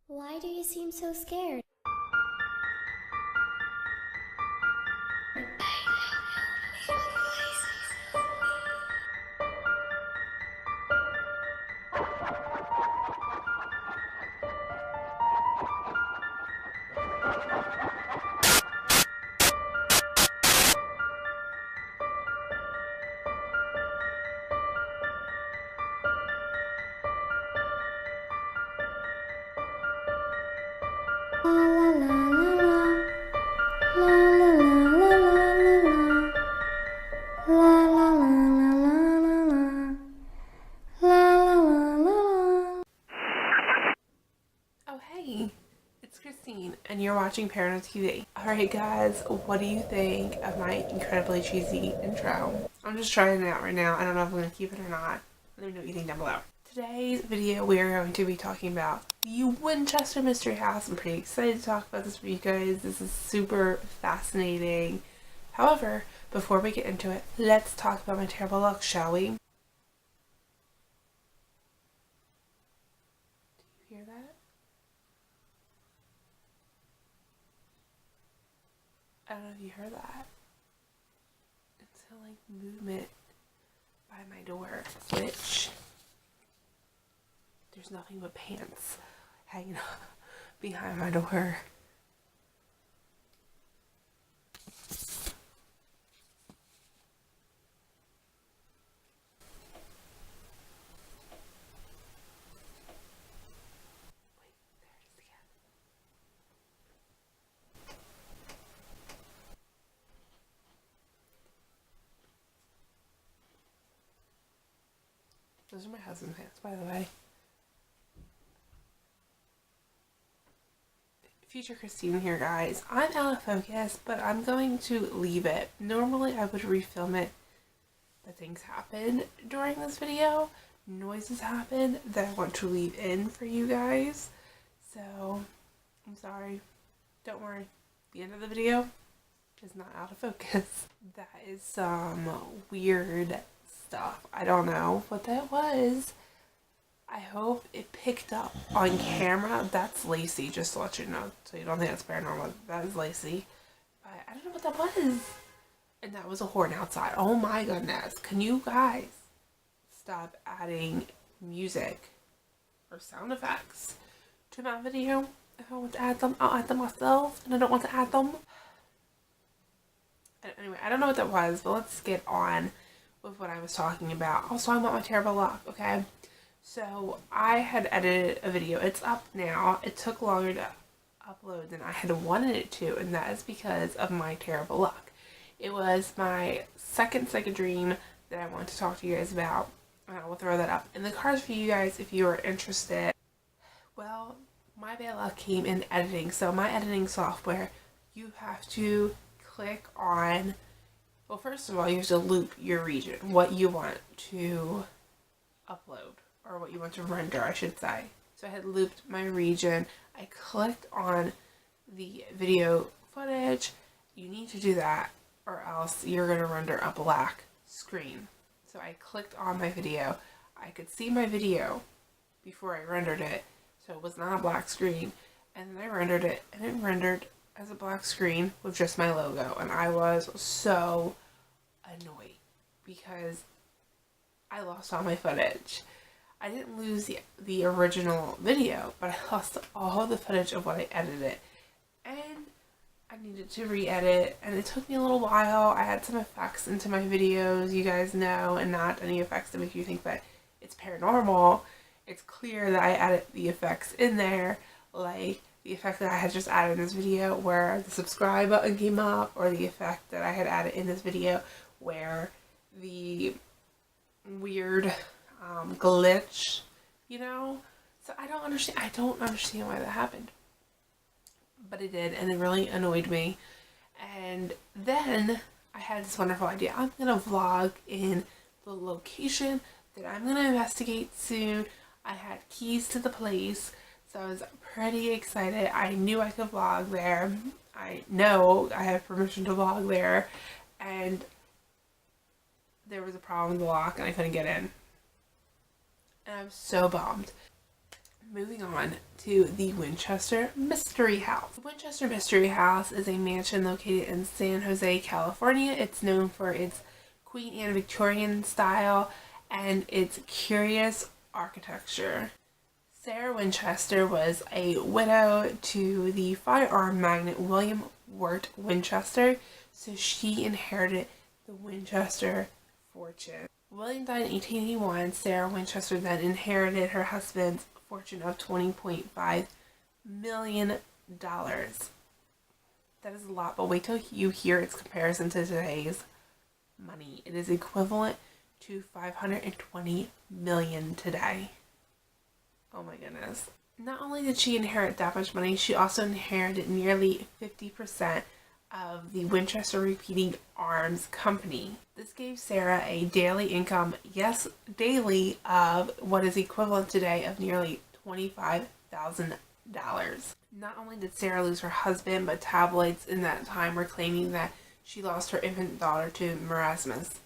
Why do you seem so scared? La la la la la la la la la la la la la la la. Oh hey, it's Christine and you're watching Paranormal TV. Alright guys, what do you think of my incredibly cheesy intro? I'm just trying it out right now. I don't know if I'm going to keep it or not. Let me know what you think down below. Today's video we are going to be talking about the Winchester Mystery House. I'm pretty excited to talk about this for you guys. This is super fascinating. However, before we get into it, let's talk about my terrible luck, shall we? Do you hear that? I don't know if you heard that. It's like movement by my door, which there's nothing but pants hanging up behind my door. Those are my husband's pants, by the way. Future Christine here, guys. I'm out of focus, but I'm going to leave it. Normally, I would refilm it, but things happen during this video. Noises happen that I want to leave in for you guys. So, I'm sorry. Don't worry. The end of the video is not out of focus. That is some weird stuff. I don't know what that was. I hope it picked up on camera. That's Lacey, just to let you know, so you don't think that's paranormal. That is Lacey. But I don't know what that was. And that was a horn outside. Oh my goodness. Can you guys stop adding music or sound effects to my video? If I want to add them, I'll add them myself. And I don't want to add them. Anyway, I don't know what that was, but let's get on with what I was talking about. I was talking about my terrible luck, okay? So I had edited a video. It's up now. It took longer to upload than I had wanted it to, and that is because of my terrible luck. It was my second dream that I want to talk to you guys about, and I will throw that up in the cards for you guys if you are interested. Well, my bad luck came in editing. So my editing software, you have to click on, well, first of all, you have to loop your region, what you want to upload, or what you want to render, I should say. So I had looped my region. I clicked on the video footage. You need to do that or else you're going to render a black screen. So I clicked on my video. I could see my video before I rendered it, so it was not a black screen. And then I rendered it, and it rendered as a black screen with just my logo. And I was so annoyed because I lost all my footage. I didn't lose the original video, but I lost all the footage of what I edited. And I needed to re-edit, and it took me a little while. I had some effects into my videos, you guys know, and not any effects that make you think that it's paranormal. It's clear that I added the effects in there, like the effect that I had just added in this video where the subscribe button came up, or the effect that I had added in this video where the weird glitch, you know? So I don't understand why that happened. But it did, and it really annoyed me. And then I had this wonderful idea. I'm gonna vlog in the location that I'm gonna investigate soon. I had keys to the place, so I was pretty excited. I knew I could vlog there. I know I have permission to vlog there, and there was a problem with the lock and I couldn't get in. And I'm so bummed. Moving on to the Winchester Mystery House. The Winchester Mystery House is a mansion located in San Jose, California. It's known for its Queen Anne Victorian style and its curious architecture. Sarah Winchester was a widow to the firearm magnate William Wirt Winchester, so she inherited the Winchester fortune. William died in 1881. Sarah Winchester then inherited her husband's fortune of $20.5 million. That is a lot, but wait till you hear its comparison to today's money. It is equivalent to $520 million today. Oh my goodness. Not only did she inherit that much money, she also inherited nearly 50% of the Winchester Repeating Arms Company. This gave Sarah a daily income, yes, daily, of what is equivalent today of nearly $25,000. Not only did Sarah lose her husband, but tabloids in that time were claiming that she lost her infant daughter to marasmus.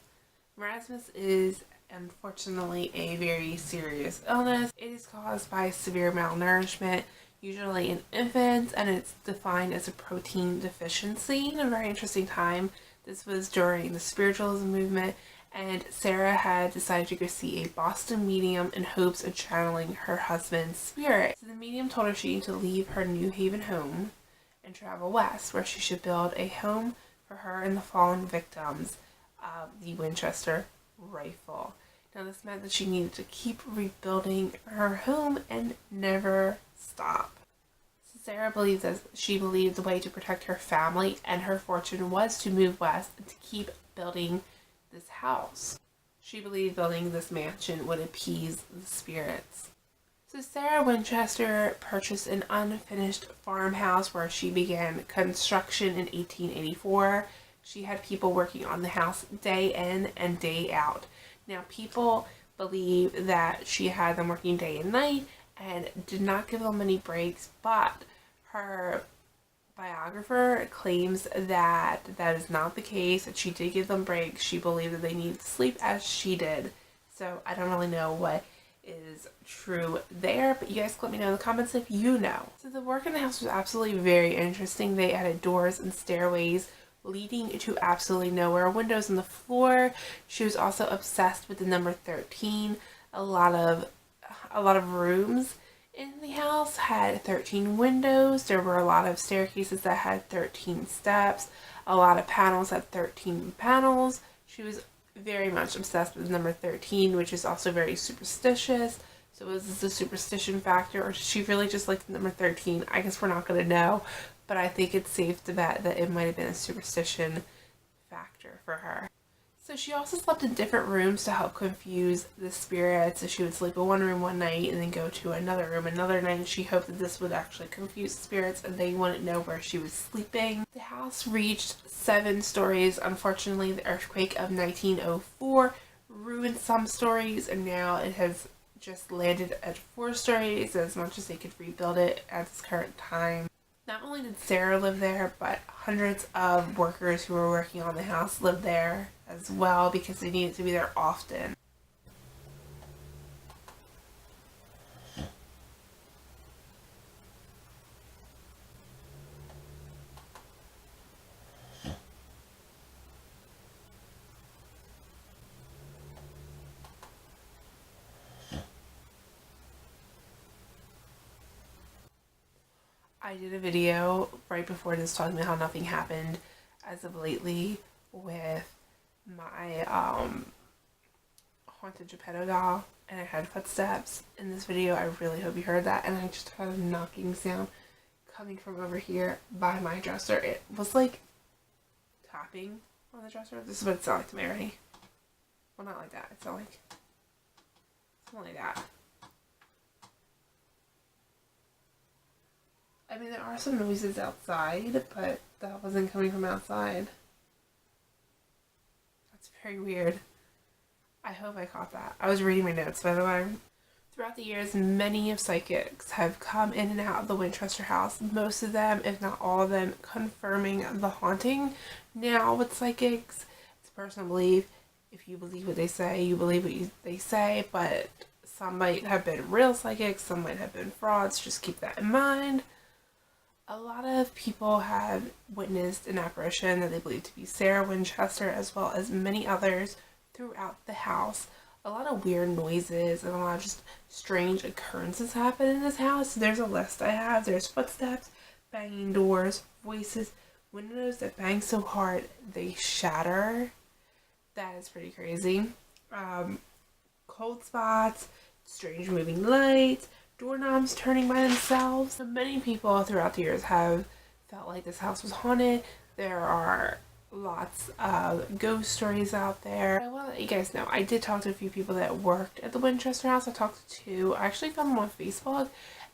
Marasmus is unfortunately a very serious illness. It is caused by severe malnourishment, usually in infants, and it's defined as a protein deficiency. In a very interesting time. This was during the spiritualism movement, and Sarah had decided to go see a Boston medium in hopes of channeling her husband's spirit. So the medium told her she needed to leave her New Haven home and travel west, where she should build a home for her and the fallen victims of the Winchester rifle. Now this meant that she needed to keep rebuilding her home and never stop. So Sarah believed that she believed the way to protect her family and her fortune was to move west and to keep building this house. She believed building this mansion would appease the spirits. So Sarah Winchester purchased an unfinished farmhouse where she began construction in 1884. She had people working on the house day in and day out. Now, people believe that she had them working day and night and did not give them any breaks, but her biographer claims that that is not the case, that she did give them breaks. She believed that they needed to sleep as she did. So I don't really know what is true there, but you guys let me know in the comments if you know. So the work in the house was absolutely very interesting. They added doors and stairways leading to absolutely nowhere, windows on the floor. She was also obsessed with the number 13. A lot of rooms in the house had 13 windows. There were a lot of staircases that had 13 steps. A lot of panels had 13 panels. She was very much obsessed with the number 13, which is also very superstitious. So was this a superstition factor, or did she really just like the number 13? I guess we're not going to know, but I think it's safe to bet that it might have been a superstition factor for her. So she also slept in different rooms to help confuse the spirits. So she would sleep in one room one night and then go to another room another night. And she hoped that this would actually confuse the spirits and they wouldn't know where she was sleeping. The house reached 7 stories. Unfortunately, the earthquake of 1904 ruined some stories, and now it has just landed at 4 stories as much as they could rebuild it at this current time. Not only did Sarah live there, but hundreds of workers who were working on the house lived there as well because they needed to be there often. I did a video right before this talking about how nothing happened as of lately with my haunted Geppetto doll, and I had footsteps in this video. I really hope you heard that, and I just had a knocking sound coming from over here by my dresser. It was like tapping on the dresser. This is what it sounded like to me, right? Well, not like that. It sounded like something like that. I mean, there are some noises outside, but that wasn't coming from outside. That's very weird. I hope I caught that. I was reading my notes, by the way. Throughout the years, many of psychics have come in and out of the Winchester house. Most of them, if not all of them, confirming the haunting. Now, with psychics, it's a personal belief. If you believe what they say, you believe what they say, but Some might have been real psychics, some might have been frauds, just keep that in mind. A lot of people have witnessed an apparition that they believe to be Sarah Winchester, as well as many others throughout the house. A lot of weird noises and a lot of just strange occurrences happen in this house. There's a list I have. There's footsteps, banging doors, voices, windows that bang so hard they shatter. That is pretty crazy. Cold spots, strange moving lights, doorknobs turning by themselves. So many people throughout the years have felt like this house was haunted. There are lots of ghost stories out there. I want to let you guys know, I did talk to a few people that worked at the Winchester house. I talked to two. I actually found them on Facebook,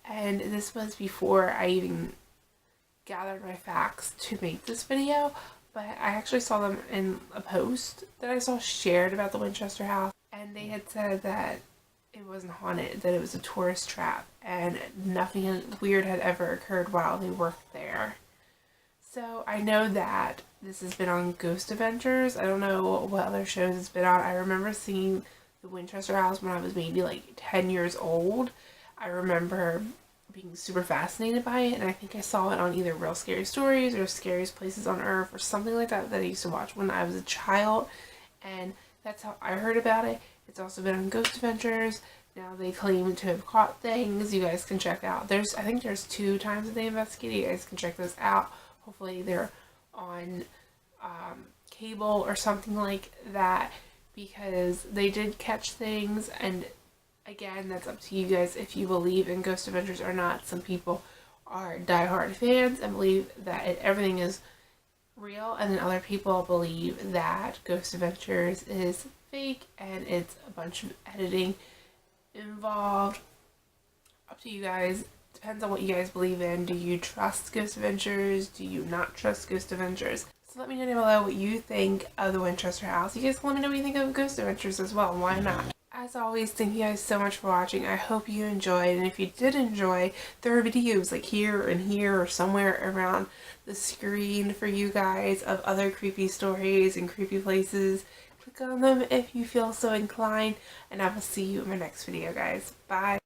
and this was before I even gathered my facts to make this video, but I actually saw them in a post that I saw shared about the Winchester house, and they had said that it wasn't haunted, that it was a tourist trap, and nothing weird had ever occurred while they worked there. So I know that this has been on Ghost Adventures. I don't know what other shows it's been on. I remember seeing the Winchester house when I was maybe like 10 years old. I remember being super fascinated by it, and I think I saw it on either Real Scary Stories or Scariest Places on Earth or something like that I used to watch when I was a child, and that's how I heard about it. It's also been on Ghost Adventures. Now they claim to have caught things. You guys can check out. I think there's 2 times that they investigated. You guys can check those out. Hopefully they're on cable or something like that, because they did catch things. And again, that's up to you guys if you believe in Ghost Adventures or not. Some people are diehard fans and believe that everything is real, and then other people believe that Ghost Adventures is fake and it's a bunch of editing involved. Up to you guys. Depends on what you guys believe in. Do you trust Ghost Adventures? Do you not trust Ghost Adventures? So let me know down below what you think of the Winchester house. You guys can let me know what you think of Ghost Adventures as well. Why not? As always, thank you guys so much for watching. I hope you enjoyed, and if you did enjoy, there are videos like here and here or somewhere around the screen for you guys of other creepy stories and creepy places. Click on them if you feel so inclined, and I will see you in my next video, guys. Bye!